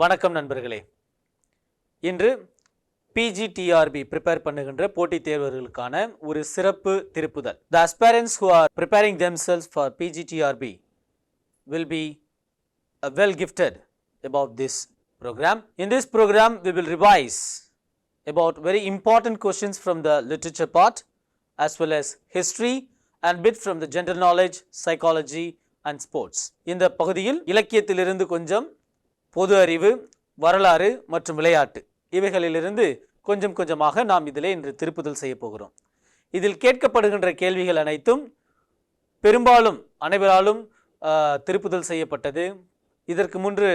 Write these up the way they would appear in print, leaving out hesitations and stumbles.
வணக்கம் நண்பர்களே. இன்று PGTRB prepare பண்ணுகின்ற போட்டித் தேர்வர்களுக்கான ஒரு சிறப்பு திருப்புதல். The aspirants who are preparing themselves for PGTRB will be well gifted about this program. In this program we will revise about very important questions from the literature part as well as history and bit from the general knowledge, psychology and sports. இந்த பகுதியில் இலக்கியத்திலிருந்து கொஞ்சம், பொது அறிவு, வரலாறு மற்றும் விளையாட்டு இவைகளிலிருந்து கொஞ்சம் கொஞ்சமாக நாம் இதிலே இன்று திருப்புதல் செய்ய போகிறோம். இதில் கேட்கப்படுகின்ற கேள்விகள் அனைத்தும் பெரும்பாலும் அனைவராலும் திருப்புதல் செய்யப்பட்டது. இதற்கு முன்பு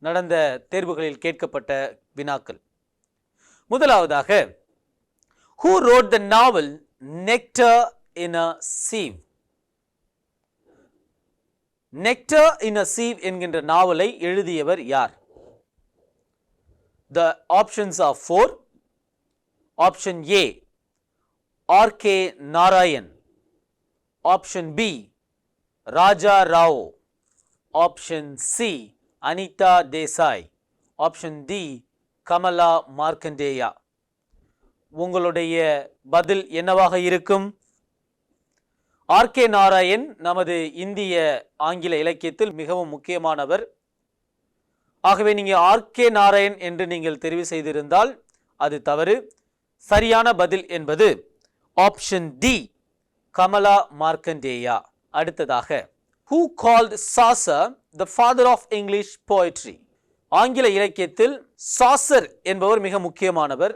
நடந்த தேர்வுகளில் கேட்கப்பட்ட வினாக்கள். முதலாவதாக, who wrote the novel Nectar in a Sieve? Nectar in a Sieve என்கின்ற நாவலை எழுதியவர் யார்? The options are 4. Option A, R.K. Narayan. Option B, Raja Rao. Option C, Anita Desai. Option D, Kamala Markandeya. உங்களுடைய பதில் என்னவாக இருக்கும்? RK Narayan நமது இந்திய ஆங்கில இலக்கியத்தில் மிகவும் முக்கியமானவர். ஆகவே நீங்கள் ஆர்கே நாராயண் என்று நீங்கள் தெரிவு செய்திருந்தால் அது தவறு. சரியான பதில் என்பது ஆப்ஷன் டி, கமலா மார்க்கண்டேயா. அடுத்ததாக, who called Chaucer the father of English poetry? ஆங்கில இலக்கியத்தில் சாசர் என்பவர் மிக முக்கியமானவர்.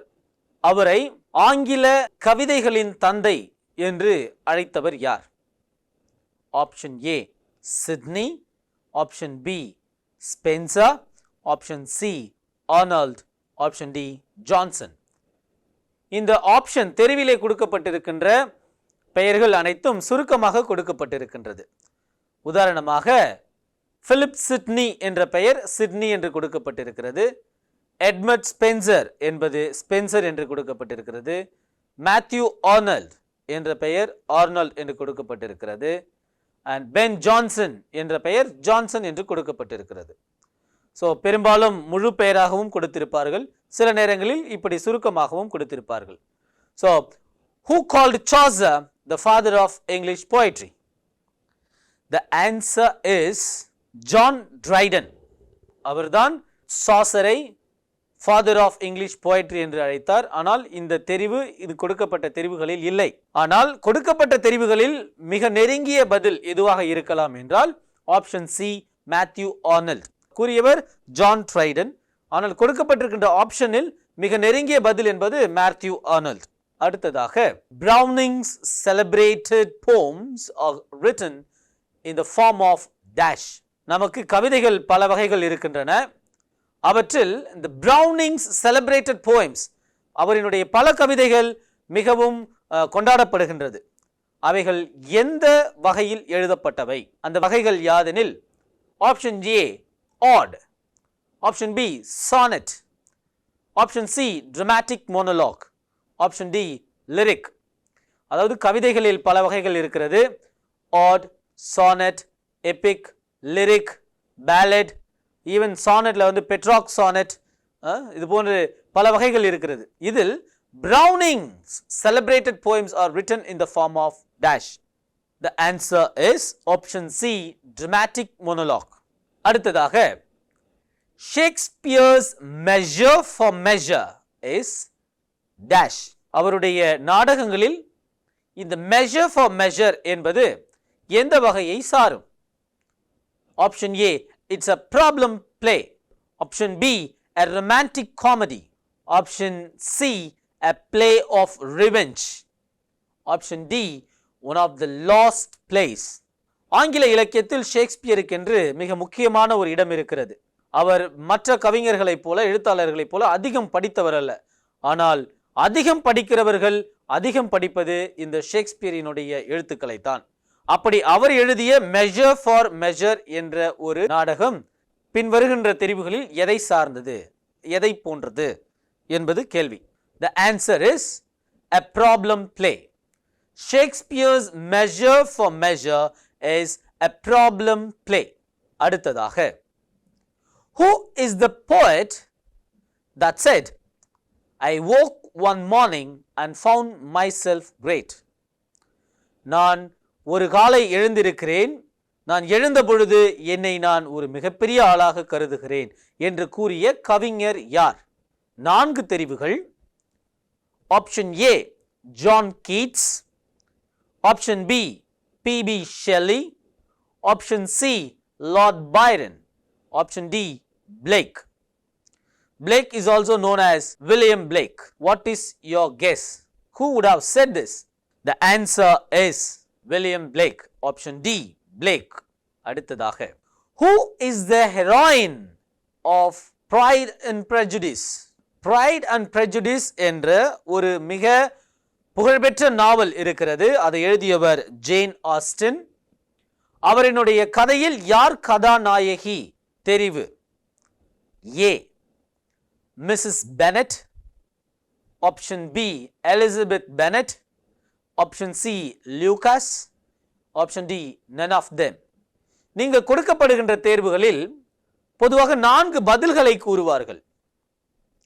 அவரை ஆங்கில கவிதைகளின் தந்தை என்று அழைத்தவர் யார்? Option A, Sidney. Option B, Spencer. Option C, Arnold. Option D, Johnson. இந்த ஆப்ஷன் தெரிவிலே கொடுக்கப்பட்டிருக்கின்ற பெயர்கள் அனைத்தும் சுருக்கமாக கொடுக்கப்பட்டிருக்கின்றது. உதாரணமாக, பிலிப் சிட்னி என்ற பெயர் சிட்னி என்று கொடுக்கப்பட்டிருக்கிறது. எட்மண்ட் ஸ்பென்சர் என்பது ஸ்பென்சர் என்று கொடுக்கப்பட்டிருக்கிறது. மேத்யூ ஆர்னால்ட் என்ற பெயர் ஆர்னால்ட் என்று கொடுக்கப்பட்டிருக்கிறது. அண்ட் பென் ஜான்சன் என்ற பெயர் ஜான்சன் என்று கொடுக்கப்பட்டிருக்கிறது. ஸோ பெரும்பாலும் முழு பெயராகவும் கொடுத்திருப்பார்கள், சில நேரங்களில் இப்படி சுருக்கமாகவும் கொடுத்திருப்பார்கள். So who called Chaucer the father of English poetry? The answer is John Dryden. அவர்தான் சாசரை ஃபாதர் ஆஃப் இங்கிலீஷ் போயட்ரி என்று அழைத்தார். ஆனால் இந்த தெரிவு இது கொடுக்கப்பட்ட தெரிவுகளில் இல்லை. ஆனால் கொடுக்கப்பட்ட தெரிவுகளில் மிக நெருங்கிய பதில் எதுவாக இருக்கலாம் என்றால் ஆப்ஷன் சி, மேத்யூ ஆர்னால்ட். கூறியவர் ஜான் ட்ரைடன். ஆனால் கொடுக்கப்பட்டிருக்கின்ற ஆப்ஷனில் மிக நெருங்கிய பதில் என்பது மேத்யூ ஆர்னால்ட். அடுத்ததாக, Browning's celebrated poems are written in the form of dash. நமக்கு கவிதைகள் பல வகைகள் இருக்கின்றன. அவற்றில் இந்த Browning's celebrated poems, அவரினுடைய பல கவிதைகள் மிகவும் கொண்டாடப்படுகின்றது. அவைகள் எந்த வகையில் எழுதப்பட்டவை? அந்த வகைகள் யாதெனில் option A, odd. Option B, sonnet. Option C, dramatic monologue. Option D, lyric. அதாவது கவிதைகளில் பல வகைகள் இருக்கிறது. odd, sonnet, epic, lyric, ballad, even சானட்ல வந்து பெட்ராக் சானட், இது போன்ற பல வகைகள் இருக்கிறது. இதில் Browning's celebrated poems are written in the form of dash. The answer is option C, dramatic monologue. அடுத்ததாக, Shakespeare's measure for measure is dash. அவருடைய நாடகங்களில் இந்த measure for measure என்பது எந்த வகையை சாரும்? Option A, it's a problem play. Option B, a romantic comedy. Option C, a play of revenge. Option D, one of the lost plays. ஆங்கில இலக்கியத்தில் ஷேக்ஸ்பியருக்கென்று மிக முக்கியமான ஒரு இடம் இருக்கிறது. அவர் மற்ற கவிஞர்களைப் போல, எழுத்தாளர்களைப் போல அதிகம் படித்தவர் அல்ல. ஆனால் அதிகம் படிக்கிறவர்கள் அதிகம் படிப்பது இந்த ஷேக்ஸ்பியரினுடைய எழுத்துக்களை தான். அப்படி அவர் எழுதிய மெஷர் ஃபார் மெஷர் என்ற ஒரு நாடகம் பின்வருகின்ற தெரிவுகளில் எதை சார்ந்தது, எதை போன்றது என்பது கேள்வி. The answer is a problem play. Shakespeare's measure for measure is a problem play. அடுத்ததாக, Who is the poet that said, I woke one morning and found myself great? நான் ஒரு காலை எழுந்திருக்கிறேன், நான் எழுந்த பொழுது என்னை நான் ஒரு மிகப்பெரிய ஆளாக கருதுகிறேன் என்று கூறிய கவிஞர் யார்? 4 தெரிவுகள். Option A John Keats, option B PB Shelley, option C Lord Byron, option D Blake. Blake is also known as William Blake. What is your guess? Who would have said this? The answer is William Blake. Option D, Blake. அடுத்ததாக, who is the heroine of Pride and Prejudice? Pride and Prejudice என்ற ஒரு மிக புகழ்பெற்ற நாவல் இருக்கிறது. அதை எழுதியவர் Jane Austin. அவரினுடைய கதையில் யார் கதாநாயகி? தெரிவு A, Mrs. Bennet, option B, Elizabeth Bennet, option C, Lucas, option D, none of them. நீங்கள் கொடுக்கப்படுகின்ற தேர்வுகளில் பொதுவாக 4 பதில்களை கூறுவார்கள்.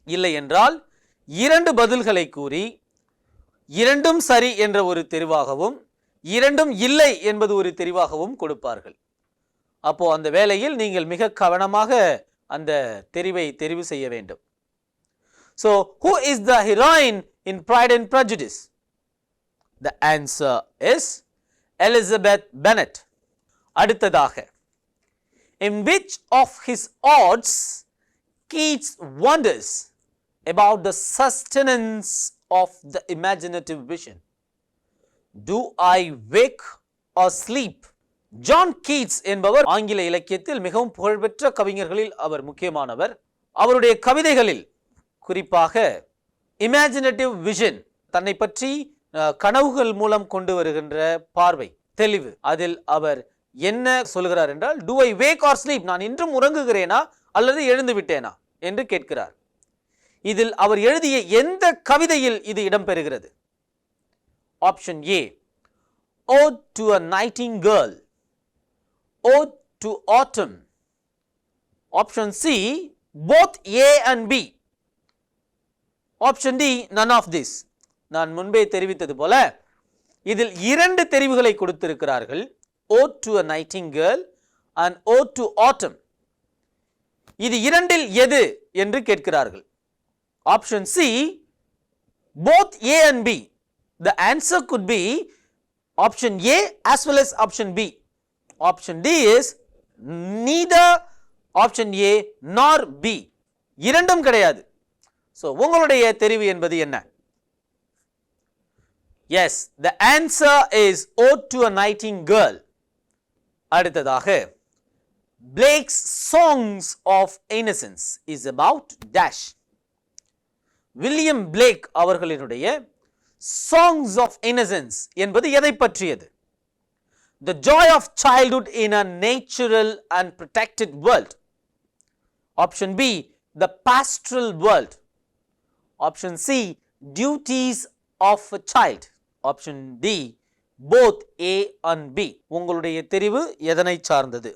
இல்லை என்றால் 2 பதில்களை கூறி 2ம் சரி என்ற ஒரு தெரிவாகவும் 2ம் இல்லை என்பது ஒரு தெரிவாகவும் கொடுப்பார்கள். அப்போ அந்த வேளையில் நீங்கள் மிக கவனமாக அந்த தெரிவை தெரிவு செய்ய வேண்டும். So, who is the heroine in Pride and Prejudice? The answer is Elizabeth Bennet. அடுத்ததாக, in which of his odes Keats wonders about the sustenance of the imaginative vision? Do I wake or sleep? John Keats என்பவர் ஆங்கில இலக்கியத்தில் மிகவும் புகழ்பெற்ற கவிஞர்களில் அவர் முக்கியமானவர். அவருடைய கவிதைகளில் குறிப்பாக இமேஜினேட்டிவ் விஷன், தன்னை பற்றி கனவுகள் மூலம் கொண்டு வருகின்ற பார்வை, தெளிவு, அதில் அவர் என்ன சொல்கிறார் என்றால், do I wake or sleep? நான் இன்றும் உறங்குகிறேனா அல்லது எழுந்து விட்டேனா என்று கேட்கிறார். இதில் அவர் எழுதிய எந்த கவிதையில் இது இடம்பெறுகிறது? Option A, Ode to a Nightingale, Ode to Autumn, option C, both A and B, option D, none of this. நான் முன்பே தெரிவித்தது போல இதில் 2 தெரிவுகளை கொடுத்திருக்கிறார்கள், Ode to a Nightingale and Ode to Autumn. இது 2ல் எது என்று கேட்கிறார்கள். Option C, both A and B. The answer could be option A as well as option B. Option D is neither option A nor B. இரண்டும் கிடையாது. So, உங்களுடைய தெரிவு என்பது என்ன? Yes, the answer is Ode to a Nightingale. அடுத்ததாக, Blake's Songs of Innocence is about dash. William Blake அவர்களினுடைய Songs of Innocence என்பது எதை பற்றியது? The joy of childhood in a natural and protected world. Option B, the pastoral world. Option C, duties of a child. Option D, both A and B. உங்களுடைய தெரிவு எதனை சார்ந்தது?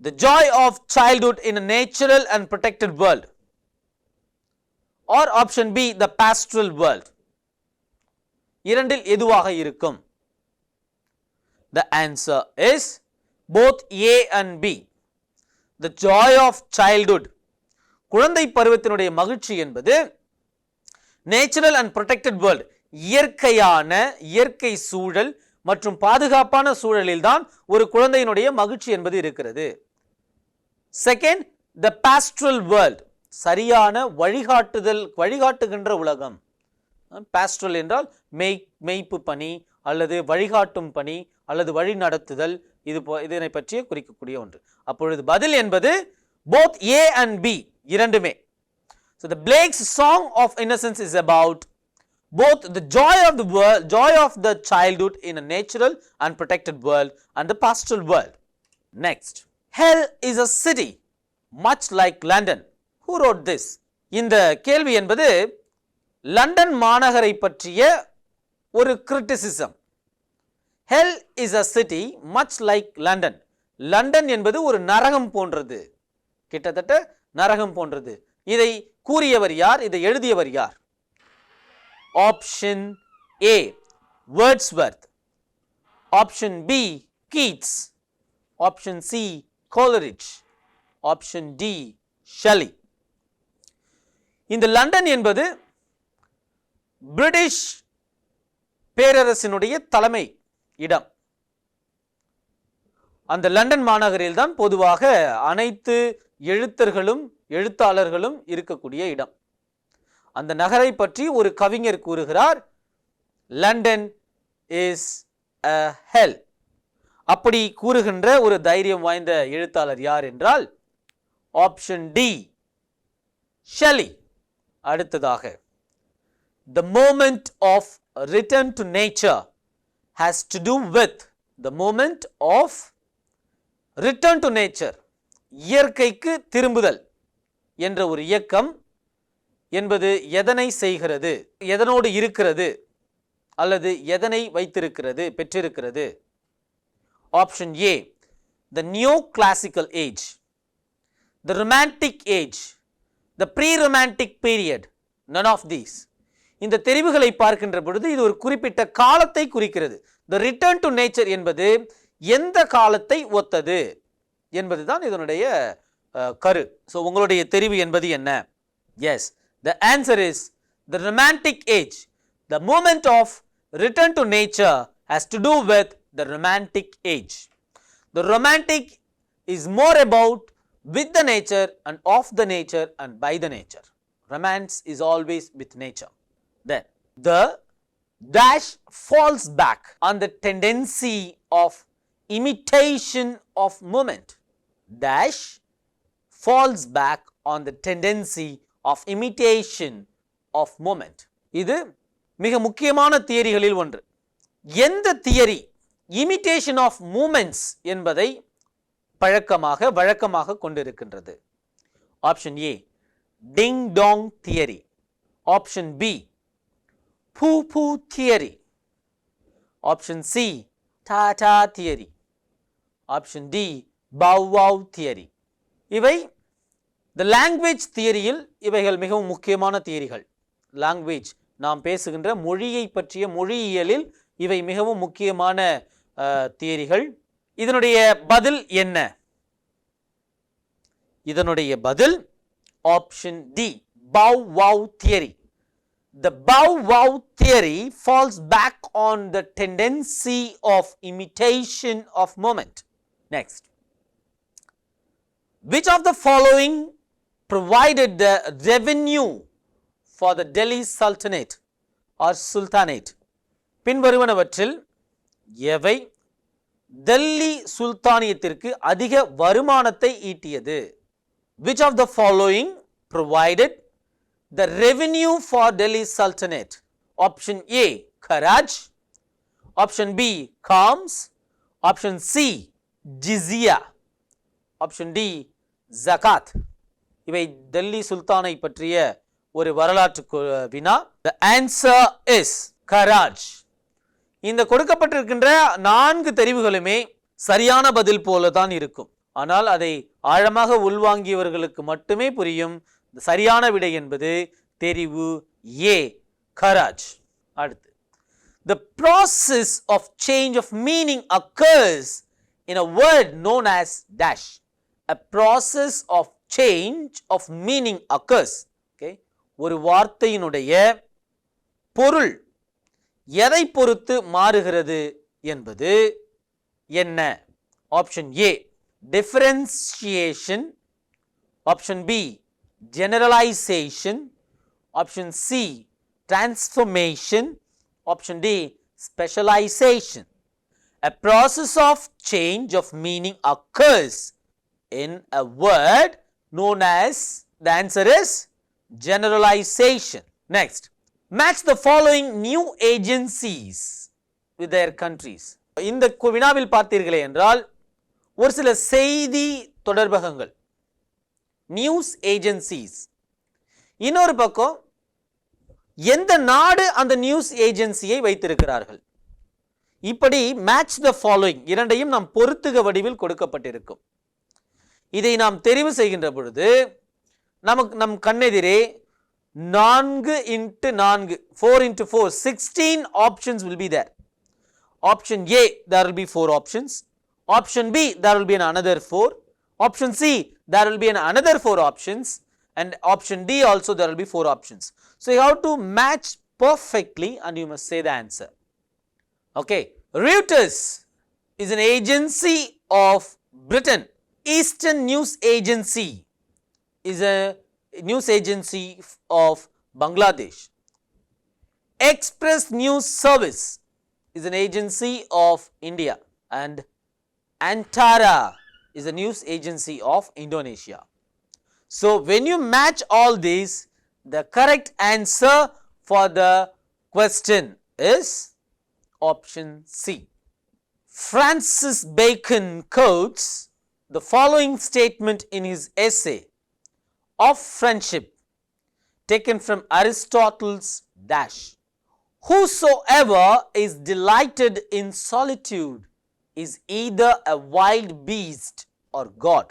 The joy of childhood in a natural and protected world, or option B, the pastoral world. இரண்டில் எதுவாக இருக்கும்? The answer is both A and B. The joy of childhood, குழந்தை பருவத்தினுடைய மகிழ்ச்சி என்பது நேச்சுரல் அண்ட் ப்ரொடெக்டட் வேர்ல்ட், இயற்கை சூழல் மற்றும் பாதுகாப்பான சூழலில் தான் ஒரு குழந்தையினுடைய மகிழ்ச்சி என்பது இருக்கிறது. செகண்ட், த பாஸ்ட்ரல் வேர்ல்ட், சரியான வழிகாட்டுகின்ற உலகம். பாஸ்ட்ரல் என்றால் மேய்ப்பு பணி அல்லது வழிகாட்டும் பணி அல்லது வழி நடத்துதல், இதனை பற்றிய குறிக்கக்கூடிய ஒன்று. அப்பொழுது பதில் என்பது both A and B, இரண்டுமே. So the Blake's Song of Innocence is about both the joy of the world, joy of the childhood in a natural and protected world, and the pastoral world. Next, hell is a city much like London. Who wrote this? இந்த கேள்வி என்பது London மாநகரை பற்றிய ஒரு criticism. Hell is a city much like London. London என்பது ஒரு நரகம் போன்றது, கிட்டத்தட்ட நரகம் போன்றது. இதை கூறியவர் யார்? இதை எழுதியவர் யார்? Option A Wordsworth, option B Keats, option C Coleridge, option D Shelley. இந்த லண்டன் என்பது பிரிட்டிஷ் பேரரசினுடைய தலைமை இடம். அந்த லண்டன் மாநகரில் தான் பொதுவாக அனைத்து எழுத்தாளர்களும் இருக்கக்கூடிய இடம். அந்த நகரை பற்றி ஒரு கவிஞர் கூறுகிறார், லண்டன் இஸ் a hell. அப்படி கூறுகின்ற ஒரு தைரியம் வாய்ந்த எழுத்தாளர் யார் என்றால் ஆப்ஷன் டி ஷெல்லி. அடுத்ததாக, the moment of return to nature has to do with the moment of return to nature. இயற்கைக்கு திரும்புதல் என்ற ஒரு இயக்கம் என்பது எதனை செய்கிறது, எதனோடு இருக்கிறது, அல்லது எதனை வைத்திருக்கிறது, பெற்றிருக்கிறது? Option A the neoclassical age, the romantic age, the pre-romantic period. None of these. இந்த தெரிவுகளை பார்க்கின்ற பொழுது இது ஒரு குறிப்பிட்ட காலத்தை குறிக்கிறது. the return to nature என்பது எந்த காலத்தை ஒத்தது என்பதுதான் இதனுடைய கரு. ஸோ உங்களுடைய தெரிவு என்பது என்ன? Yes, the answer is the romantic age. The moment of return to nature has to do with the romantic age. The romantic is more about with the nature and of the nature and by the nature. Romance is always with nature. Then the dash falls back on the tendency of imitation of moment. Dash falls back on the tendency of imitation of moment. இது மிக முக்கியமான தியரிகளில் ஒன்று. எந்த theory imitation of moments என்பதை வழக்கமாக கொண்டிருக்கின்றது? Option A ding dong theory, option B pooh pooh theory, option C tata theory, option D bow wow theory. இவை the language தியரியில் இவைகள் மிகவும் முக்கியமான தியரிகள். லாங்குவேஜ், நாம் பேசுகின்ற மொழியை பற்றிய மொழியியலில் இவை மிகவும் முக்கியமான தியரிகள். இதனுடைய பதில் என்ன? இதனுடைய பதில் option D bow wow theory. The bow wow theory falls back on the tendency of imitation of moment. Next, which of the following provided the revenue for the Delhi Sultanate or Sultanate? பின்வருவனவற்றில் எவை டெல்லி சுல்தானியத்திற்கு அதிக வருமானத்தை ஈட்டியது? Which of the following provided the revenue for Delhi Sultanate? Option A Kharaj, option B Khams, option C Jizya, option D Zakat. இவை டெல்லி சுல்தானை பற்றிய ஒரு வரலாற்று வினா. The answer is Kharaj. இந்த கொடுக்கப்பட்டிருக்கின்ற 4 தெரிவுகளுமே சரியான பதில் போல தான் இருக்கும். ஆனால் அதை ஆழமாக உள்வாங்கியவர்களுக்கு மட்டுமே புரியும். சரியான விடை என்பது தெரிவு ஏ கராஜ். அடுத்து, the process of change of meaning occurs in a word known as dash. A process of change of meaning occurs. Okay, ஒரு வார்த்தையினுடைய பொருள் எதை பொறுத்து மாறுகிறது என்பது என்ன? Option A differentiation, option B generalization, option C transformation, option D specialization. A process of change of meaning occurs in a word known as, the answer is generalization. Next, match the following new agencies with their countries. இந்த வினாவில் பார்த்தீர்களே என்றால் ஒரு சில செய்தி தொடர்பகங்கள், news agencies, இன்னொரு பக்கம் எந்த நாடு அந்த நியூஸ் ஏஜென்சியை வைத்திருக்கிறார்கள். இப்படி மேட்ச் த ஃபாலோயிங் இரண்டையும் நாம் பொருத்துக வடிவில் கொடுக்கப்பட்டிருக்கும். இதை நாம் தெரிவு செய்கின்ற பொழுது நம் கண்ணெதிரே 4 into 4 4 into 4 16 options will be there. Option A, there will be 4 options. Option B, there will be another 4. Option C, there will be another 4 options. And option D also there will be 4 options. So you have to match perfectly and you must say the answer. Okay. Reuters is an agency of Britain. Eastern News Agency is a news agency of Bangladesh. Express News Service is an agency of India, and Antara is a news agency of Indonesia. So when you match all these, the correct answer for the question is option C. Francis Bacon quotes the following statement in his essay of friendship taken from Aristotle's dash. Whosoever is delighted in solitude is either a wild beast or God.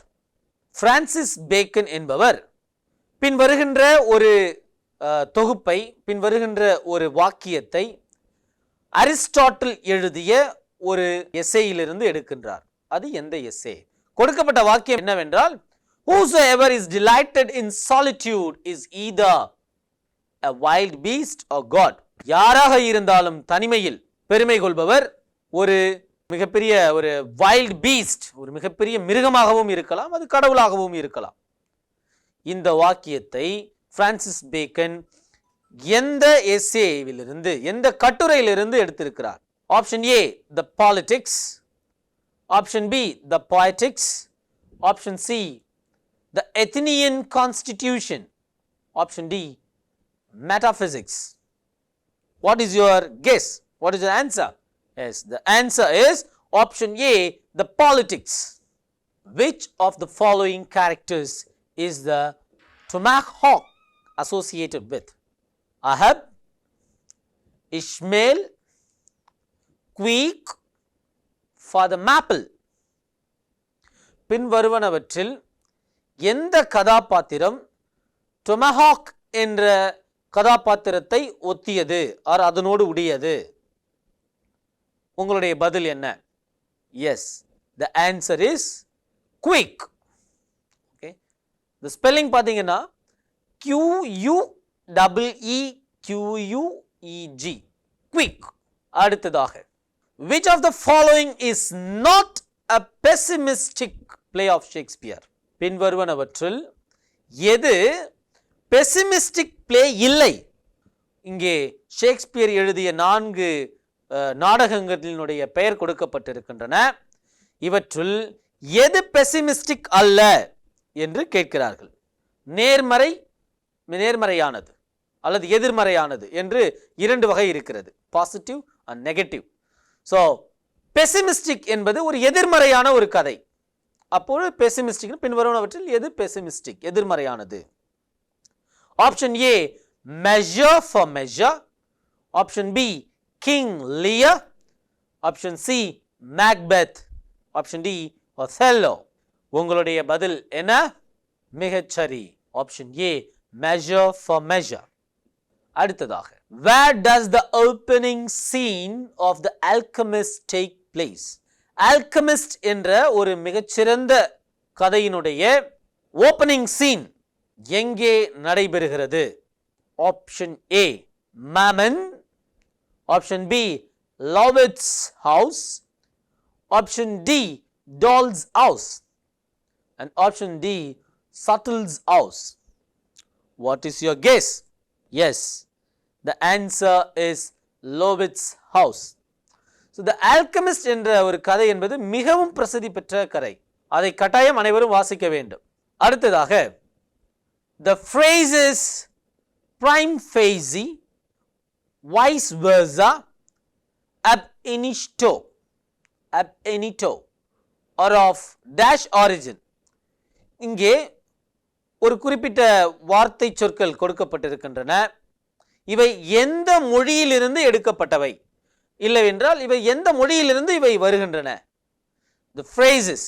Francis bacon என்பவர் பின்வருகின்ற ஒரு தொகுப்பை, பின்வருகின்ற ஒரு வாக்கியத்தை Aristotle எழுதிய ஒரு எஸ்ஸேயிலிருந்து எடுக்கின்றார். அது எந்த essay? கொடுக்கப்பட்ட வாக்கியம் என்னவென்றால், whosoever is delighted in solitude is either a wild beast or God. யாராக இருந்தாலும் தனிமையில் பெருமை கொள்பவர் ஒரு மிகப்பெரிய ஒரு வைல்ட் பீஸ்ட், ஒரு மிகப்பெரிய மிருகமாகவும் இருக்கலாம், அது கடவுளாகவும் இருக்கலாம். இந்த வாக்கியத்தை பிரான்சிஸ் பேக்கன் எந்த எஸ்ஸேவிலிருந்து, எந்த கட்டுரையிலிருந்து எடுத்திருக்கிறார்? Option A, the politics. Option B, the poetics. Option C, the Athenian constitution. Option D, metaphysics. What is your guess? What is your answer? Yes, the answer is option A, the politics. Which of the following characters is the tomahawk associated with? Ahab, Ishmael, Queek, Father Maple. பின்வருவனவற்றில் எந்த கதாபாத்திரம் tomahawk என்ற கதாபாத்திரத்தை ஒத்தியது R அதனோடு உடையது? உங்களுடைய பதில் என்ன? Yes, the answer is quick. Okay, the spelling பாத்தீங்கன்னா QUEEQUEG, quick. அடுத்ததாக, which of the following is not a pessimistic play of Shakespeare? பின்வருவனவற்றில் எது pessimistic play இல்லை? இங்கே ஷேக்ஸ்பியர் எழுதிய 4 நாடகங்களினுடைய பெயர் கொடுக்கப்பட்டிருக்கின்றன. இவற்றுள் எது பெசிமிஸ்டிக் அல்ல என்று கேட்கிறார்கள். நேர்மறையானது அல்லது எதிர்மறையானது என்று 2 வகை இருக்கிறது, பாசிட்டிவ் அண்ட் நெகட்டிவ். ஸோ பெசிமிஸ்டிக் என்பது ஒரு எதிர்மறையான ஒரு கதை. அப்போது பெசிமிஸ்டிக் பின்வருவனவற்றில் எது பெசிமிஸ்டிக், எதிர்மறையானது? Option A, measure for measure. Option B, King Lear. Option C, Macbeth. Option D, Othello. உங்களுடைய பதில் என்ன? மிகச்சரி, option A, measure for measure. அடுத்ததாக, where does the opening scene of the Alchemist take place? Alchemist என்ற ஒரு மிகச்சிறந்த கதையினுடைய opening scene எங்கே நடைபெறுகிறது? Option A, Mammon. Option B, Lovett's house. Option D, Doll's house. and option D, Subtle's house. What is your guess? Yes, the answer is Lovett's house. So the Alchemist என்ற ஒரு கதை என்பது மிகவும் பிரசித்தி பெற்ற கதை. அதை கட்டாயம் அனைவரும் வாசிக்க வேண்டும். அடுத்ததாக, the phrases prime facie, vice versa, ab initio are of dash origin. இங்கே ஒரு குறிப்பிட்ட வார்த்தை சொற்கள் கொடுக்கப்பட்டிருக்கின்றன. இவை எந்த மொழியிலிருந்து எடுக்கப்பட்டவை? இல்லையென்றால் இவை எந்த மொழியிலிருந்து இவை வருகின்றன? The phrases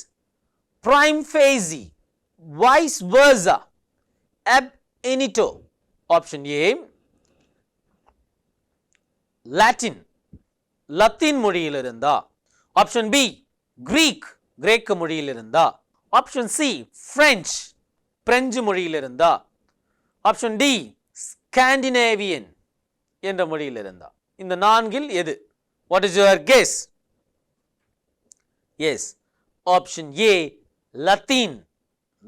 prime facie, vice versa, ab initio. Option A, Latin, Latin மொழியில் இருந்தா. ஆப்ஷன் பி, கிரீக், கிரேக்க மொழியில் இருந்தா. ஆப்ஷன் சி, பிரெஞ்சு, பிரெஞ்சு மொழியில் இருந்தா. ஆப்ஷன் டி, ஸ்காண்டினேவியன் என்ற மொழியில் இருந்தா. இந்த நான்கில் எது? What is your guess? Yes, option A, Latin,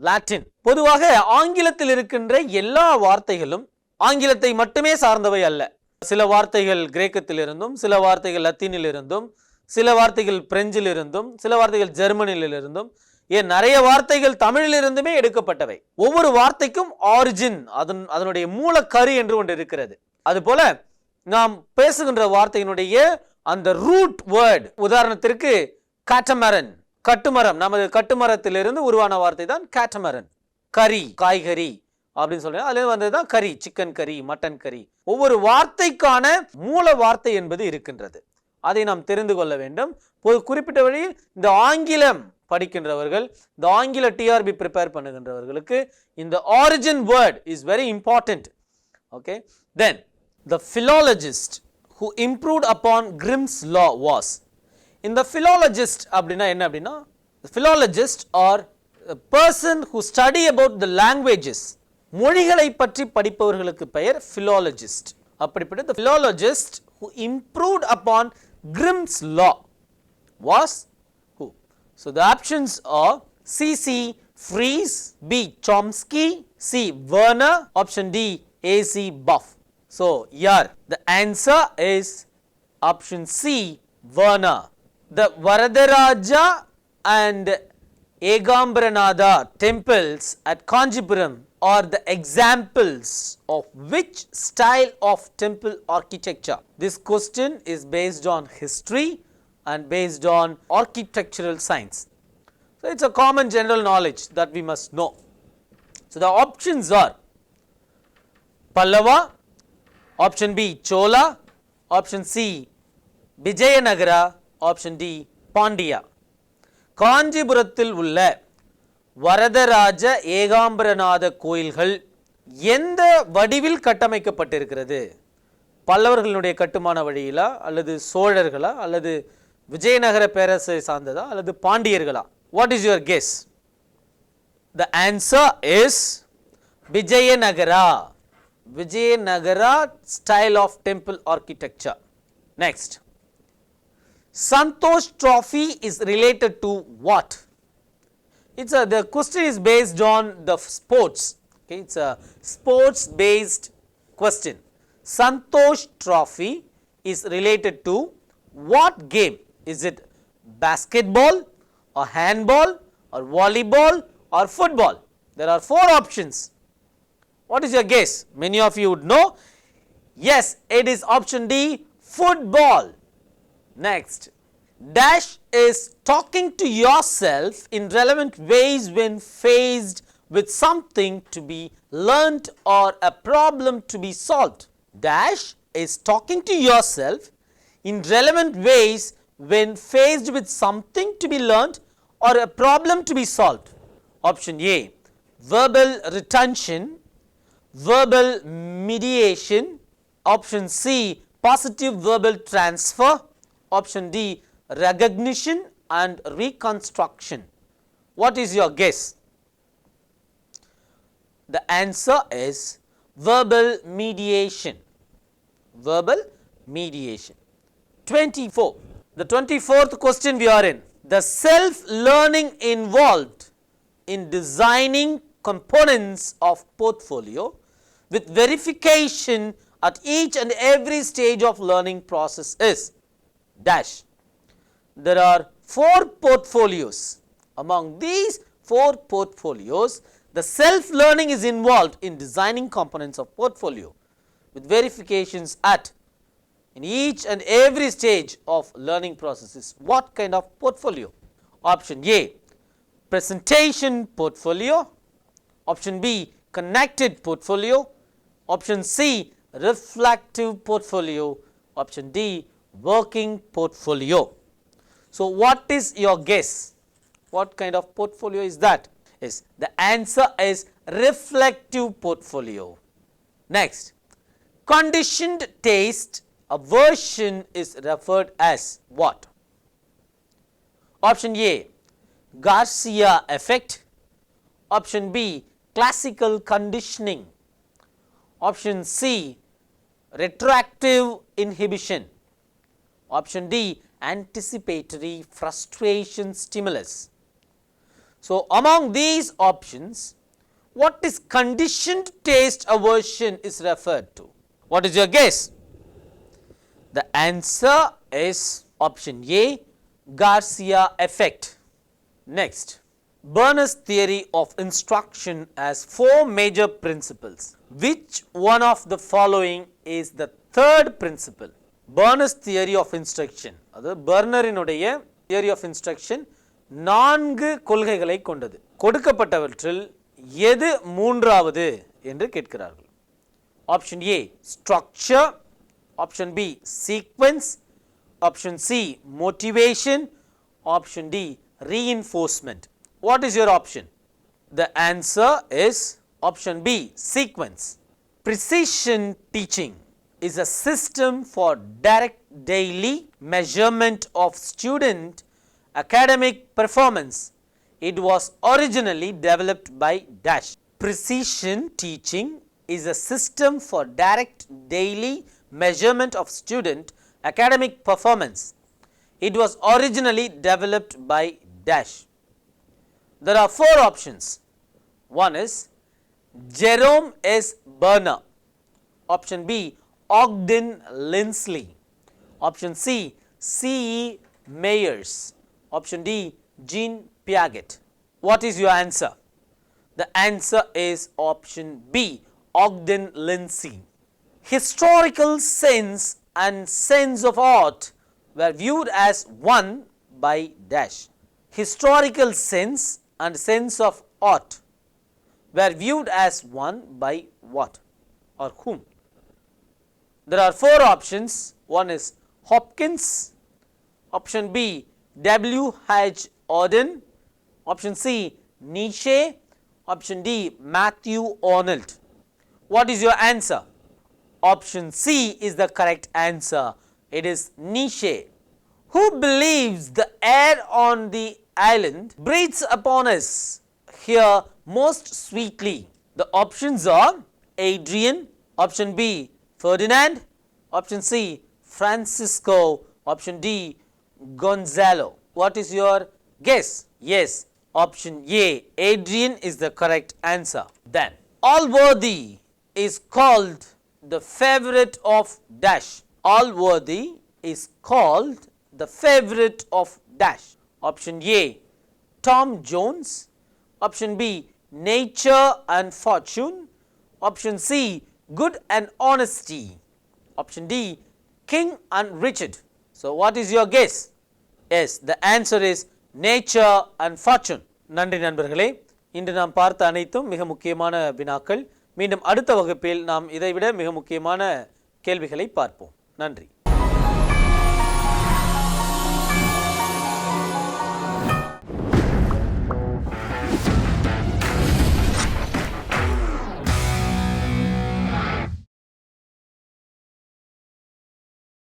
Latin. பொதுவாக ஆங்கிலத்தில் இருக்கின்ற எல்லா வார்த்தைகளும் ஆங்கிலத்தை மட்டுமே சார்ந்தவை அல்ல. சில வார்த்தைகள் கிரேக்கத்தில் இருந்தும், சில வார்த்தைகள் லத்தீனில் இருந்தும், சில வார்த்தைகள் பிரெஞ்சில் இருந்தும், சில வார்த்தைகள் ஜெர்மனியில் இருந்தும், ஏன் நிறைய வார்த்தைகள் தமிழில் இருந்துமே எடுக்கப்பட்டவை. ஒவ்வொரு வார்த்தைக்கும் ஆரிஜின், அதனுடைய மூலக்கரு என்று ஒன்று இருக்கிறது. அதுபோல நாம் பேசுகின்ற வார்த்தையினுடைய அந்த ரூட் வேர்ட், உதாரணத்திற்கு காட்டமரன், கட்டுமரம், நமது கட்டுமரத்திலிருந்து உருவான வார்த்தை தான் காட்டமரன். கறி, காய்கறி அப்படின்னு சொல்றேன், அதுல வந்ததுதான் கறி, சிக்கன் கறி, மட்டன் கறி. ஒவ்வொரு வார்த்தைக்கான மூல வார்த்தை என்பது இருக்கின்றது. அதை நாம் தெரிந்து கொள்ள வேண்டும். குறிப்பிட்ட வழியில் இந்த ஆங்கிலம் படிக்கின்றவர்கள், இந்த ஆங்கில டிஆர்பி ப்ரிப்பேர் பண்ணுகின்றவர்களுக்கு இந்த origin word is very important. Okay, then the philologist who improved upon Grimm's law was. இந்த philologist அப்படின்னா என்ன அப்படின்னா, philologist or a person who study about the languages, மொழிகளை பற்றி படிப்பவர்களுக்கு பெயர் philologist. அப்படிப்பட்ட the philologist who improved upon Grimm's law was who? So the options are C. Fries, B. Chomsky, C. Werner, option D. A.C. Buff. So here the answer is option C, Werner. The Varadaraja and Egambranada temples at Kanjipuram are the examples of which style of temple architecture? This question is based on history and based on architectural science. So it's a common general knowledge that we must know. So the options are Pallava, option B, Chola, option C, Vijayanagara, option D, Pandya. காஞ்சிபுரத்தில் உள்ள வரதராஜ ஏகாம்பரநாத கோயில்கள் எந்த வடிவில் கட்டமைக்கப்பட்டிருக்கிறது? பல்லவர்களுடைய கட்டுமான வழியிலா, அல்லது சோழர்களா, அல்லது விஜயநகர பேரரசை சார்ந்ததா, அல்லது பாண்டியர்களா? What is your guess? The answer is Vijayanagara. Vijayanagara style of temple architecture. Next, Santosh Trophy is related to what? The question is based on the sports. Okay, it's a sports based question. Santosh Trophy is related to what game? Is it basketball or handball or volleyball or football? There are 4 options. What is your guess? Many of you would know. Yes, it is option D, football. Next, dash is talking to yourself in relevant ways when faced with something to be learnt or a problem to be solved. Dash is talking to yourself in relevant ways when faced with something to be learnt or a problem to be solved. Option A, verbal retention, verbal mediation. Option C, positive verbal transfer. Option D, recognition and reconstruction. What is your guess? The answer is verbal mediation. Verbal mediation. 24. The 24th question we are in. The self-learning involved in designing components of portfolio with verification at each and every stage of learning process is dash. There are 4 portfolios. Among these 4 portfolios, the self-learning is involved in designing components of portfolio with verifications at in each and every stage of learning processes. What kind of portfolio? Option A, presentation portfolio. Option B, connected portfolio. Option C, reflective portfolio. Option D, working portfolio. So what is your guess? What kind of portfolio is that? Yes, the answer is reflective portfolio. Next, conditioned taste aversion is referred as what? Option A, Garcia effect. Option B, classical conditioning. Option C, retroactive inhibition. Option D, anticipatory frustration stimulus. So, among these options, what is conditioned taste aversion is referred to? What is your guess? The answer is option A, Garcia effect. Next, Berner's theory of instruction has 4 major principles. Which one of the following is the third principle? Berner's theory of instruction, அதாவது பெர்னரினுடைய theory of instruction 4 கொள்கைகளை கொண்டது. கொடுக்கப்பட்டவற்றில் எது மூன்றாவது என்று கேட்கிறார்கள். Option A, structure. Option B, sequence. Option C, motivation. Option D, reinforcement. What is your option? The answer is option B, sequence. Precision teaching is a system for direct daily measurement of student academic performance. It was originally developed by dash. Precision teaching is a system for direct daily measurement of student academic performance. It was originally developed by dash. There are 4 options. One is Jerome S. Berner. Option B, Ogden Lindsley. Option C, C.E. Mayers. Option D, Jean Piaget. What is your answer? The answer is option B, Ogden Lindsley. Historical sense and sense of art were viewed as one by dash. Historical sense and sense of art were viewed as one by what or whom? There are 4 options. One is Hopkins. Option B, W. H. Auden. Option C, Nietzsche. Option D, Matthew Arnold. What is your answer? Option C is the correct answer. It is Nietzsche. Who believes the air on the island breathes upon us here most sweetly? The options are Adrian. Option B, Ferdinand. Option C, Francisco. Option D, Gonzalo. What is your guess? Yes, option A, Adrian is the correct answer. Then, Allworthy is called the favorite of dash. Allworthy is called the favorite of dash. Option A, Tom Jones. Option B, nature and fortune. Option C, good and honesty. Option D, king and Richard. So, what is your guess? Yes, the answer is nature and fortune. நன்றி நண்பர்களே, இன்று நாம் பார்த்த அனைத்தும் மிக முக்கியமான வினாக்கள். மீண்டும் அடுத்த வகுப்பில் நாம் இதைவிட மிக முக்கியமான கேள்விகளை பார்ப்போம். நன்றி.